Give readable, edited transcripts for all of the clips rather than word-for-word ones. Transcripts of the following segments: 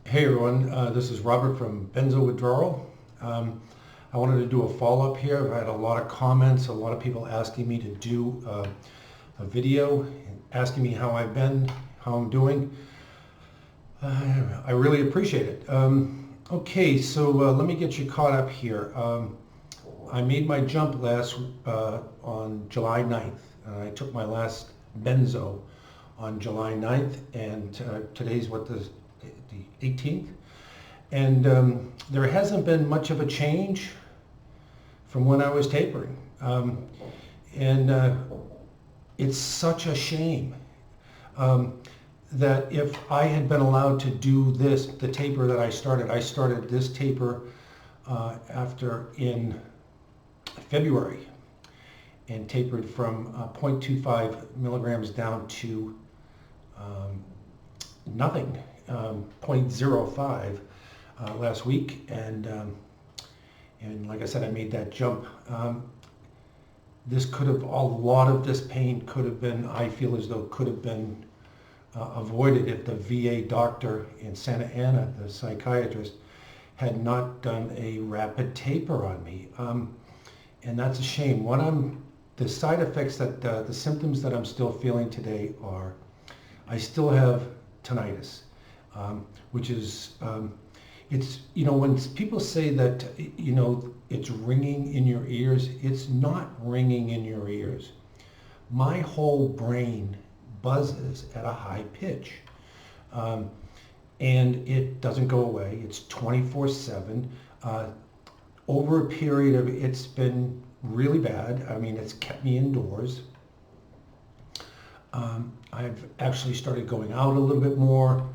Hey everyone, this is Robert from Benzo Withdrawal. I wanted to do a follow-up here. I've had a lot of comments, a lot of people asking me to do a video, asking me how I've been, how I'm doing. I really appreciate it. Okay, so let me get you caught up here. I made my jump on July 9th. I took my last Benzo on July 9th, and today's the 18th, and there hasn't been much of a change from when I was tapering, and it's such a shame that if I had been allowed to do the taper that I started this taper in February, and tapered from 0.25 milligrams down to nothing, 0.05 last week, and like I said, I made that jump. A lot of this pain could have been, I feel as though could have been avoided if the VA doctor in Santa Ana, the psychiatrist, had not done a rapid taper on me, and that's a shame. The side effects the symptoms that I'm still feeling today are, I still have tinnitus, which is, it's, when people say that, it's ringing in your ears, it's not ringing in your ears. My whole brain buzzes at a high pitch, and it doesn't go away. It's 24/7. Over a period of, it's been really bad. I mean, it's kept me indoors. I've actually started going out a little bit more.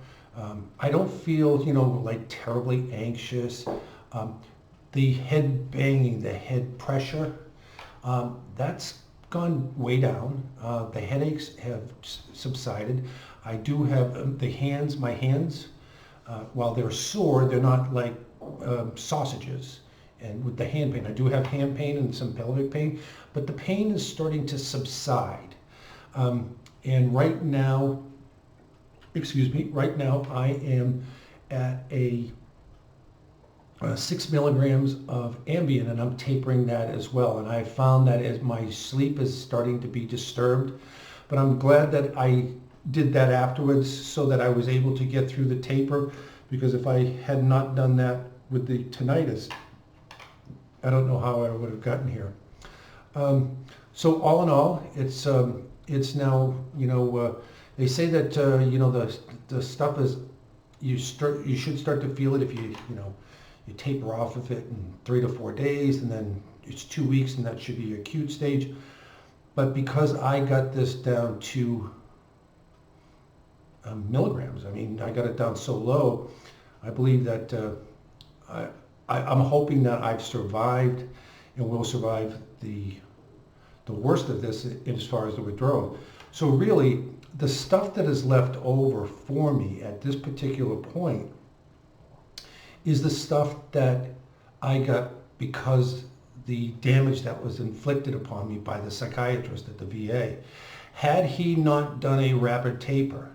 I don't feel, like terribly anxious. The head banging, the head pressure, that's gone way down. The headaches have subsided. I do have my hands, while they're sore, they're not like sausages. And with the hand pain, I do have hand pain and some pelvic pain, but the pain is starting to subside. And right now I am at a 6 milligrams of Ambien, and I'm tapering that as well. And I found that as my sleep is starting to be disturbed, but I'm glad that I did that afterwards so that I was able to get through the taper, because if I had not done that with the tinnitus, I don't know how I would have gotten here. So all in all, it's now, they say that, the stuff is, you should start to feel it if you taper off of it in 3 to 4 days, and then it's 2 weeks, and that should be your acute stage. But because I got this down to milligrams, I mean, I got it down so low, I believe that I'm hoping that I've survived and will survive the worst of this as far as the withdrawal. So really, the stuff that is left over for me at this particular point is the stuff that I got because the damage that was inflicted upon me by the psychiatrist at the VA. Had he not done a rapid taper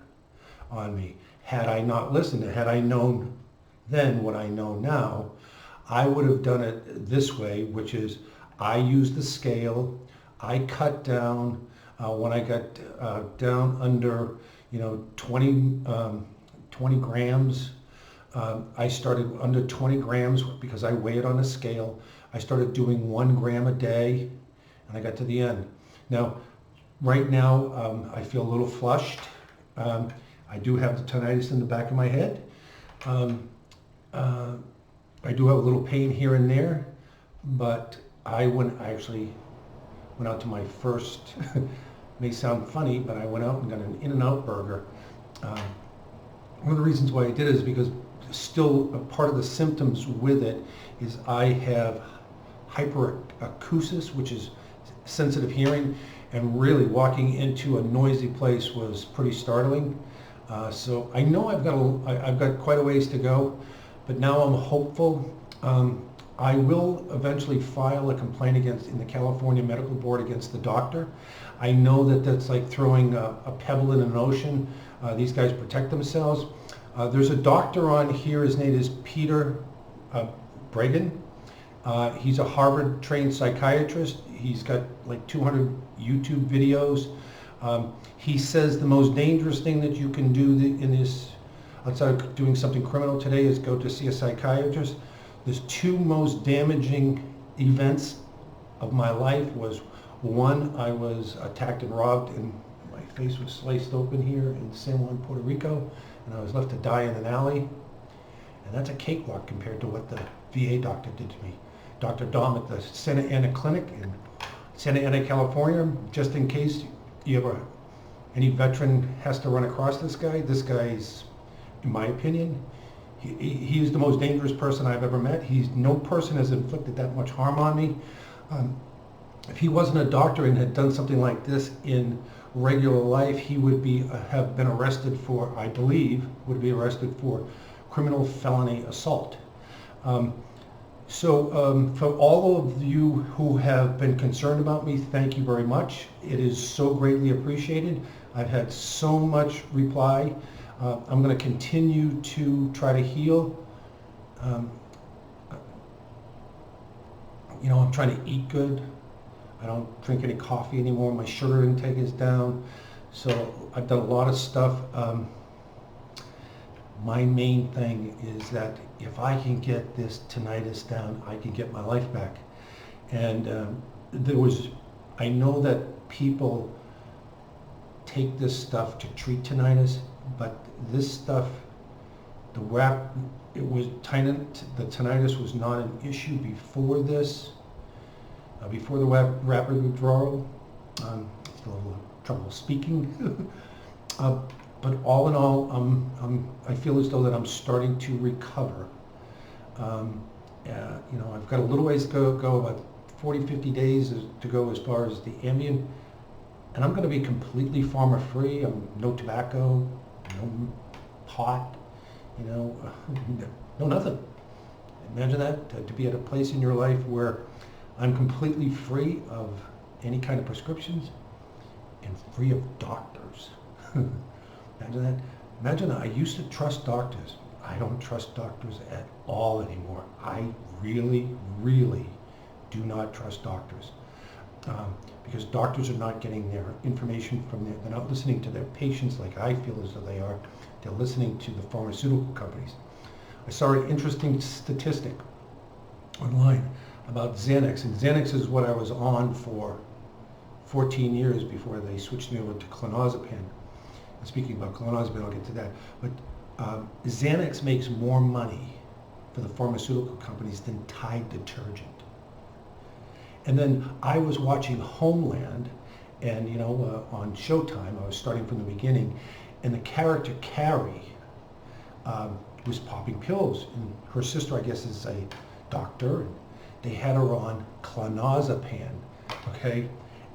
on me, had I not listened, had I known then what I know now, I would have done it this way, which is I used the scale, I cut down when I got down under 20 grams. I started under 20 grams because I weigh it on a scale. I started doing 1 gram a day, and I got to the end. Now, right now, I feel a little flushed. I do have the tinnitus in the back of my head. I do have a little pain here and there, but I actually went out to my first, may sound funny, but I went out and got an In-N-Out burger. One of the reasons why I did it is because still a part of the symptoms with it is I have hyperacusis, which is sensitive hearing, and really walking into a noisy place was pretty startling. So I know I've got quite a ways to go, but now I'm hopeful. I will eventually file a complaint in the California Medical Board against the doctor. I know that that's like throwing a pebble in an ocean. These guys protect themselves. There's a doctor on here, his name is Peter Bregan. He's a Harvard-trained psychiatrist. He's got like 200 YouTube videos. He says the most dangerous thing that you can do in this, outside of doing something criminal today, is go to see a psychiatrist. The two most damaging events of my life was, one, I was attacked and robbed and my face was sliced open here in San Juan, Puerto Rico, and I was left to die in an alley. And that's a cakewalk compared to what the VA doctor did to me. Dr. Dom at the Santa Ana Clinic in Santa Ana, California, just in case any veteran has to run across this guy's, in my opinion, he is the most dangerous person I've ever met. No person has inflicted that much harm on me. If he wasn't a doctor and had done something like this in regular life, he would have been arrested for, I believe, would be arrested for criminal felony assault. For all of you who have been concerned about me, thank you very much. It is so greatly appreciated. I've had so much reply. I'm going to continue to try to heal. I'm trying to eat good. I don't drink any coffee anymore. My sugar intake is down. So I've done a lot of stuff. My main thing is that if I can get this tinnitus down, I can get my life back. And I know that people take this stuff to treat tinnitus, but this stuff, the tinnitus was not an issue before this, before the rapid withdrawal. Still a little trouble speaking. But all in all, I feel as though that I'm starting to recover. I've got a little ways to go, about 40, 50 days to go as far as the Ambien. And I'm going to be completely pharma-free. No tobacco, no pot, no nothing. Imagine that, to be at a place in your life where I'm completely free of any kind of prescriptions and free of doctors. Imagine that. Imagine that. I used to trust doctors. I don't trust doctors at all anymore. I really, really do not trust doctors. Because doctors are not getting their information they're not listening to their patients like I feel as though they are. They're listening to the pharmaceutical companies. I saw an interesting statistic online about Xanax, and Xanax is what I was on for 14 years before they switched me over to clonazepam. Speaking about clonazepam, I'll get to that. But Xanax makes more money for the pharmaceutical companies than Tide detergent. And then I was watching Homeland, and on Showtime, I was starting from the beginning, and the character Carrie was popping pills, and her sister, I guess, is a doctor, and they had her on clonazepam, okay?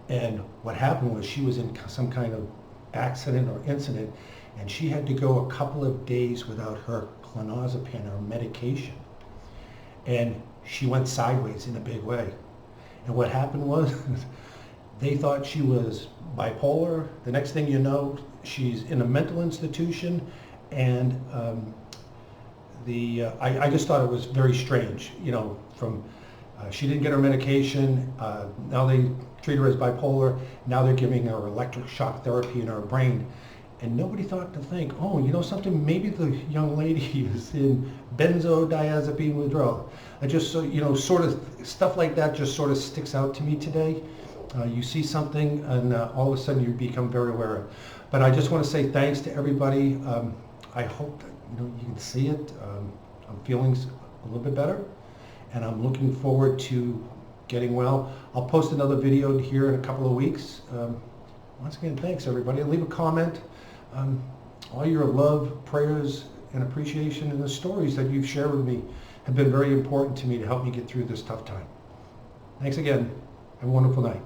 And what happened was she was in some kind of accident or incident, and she had to go a couple of days without her clonazepam or medication, and she went sideways in a big way. And what happened was they thought she was bipolar. The next thing you know, she's in a mental institution, and I just thought it was very strange, she didn't get her medication, now they treat her as bipolar, now they're giving her electric shock therapy in her brain. And nobody thought to think, something, maybe the young lady is in benzodiazepine withdrawal. I just, sort of stuff like that just sort of sticks out to me today. You see something and all of a sudden you become very aware of it. But I just want to say thanks to everybody. I hope that you can see it. I'm feeling a little bit better, and I'm looking forward to getting well. I'll post another video here in a couple of weeks. Once again, thanks everybody. Leave a comment. All your love, prayers, and appreciation, and the stories that you've shared with me have been very important to me to help me get through this tough time. Thanks again. Have a wonderful night.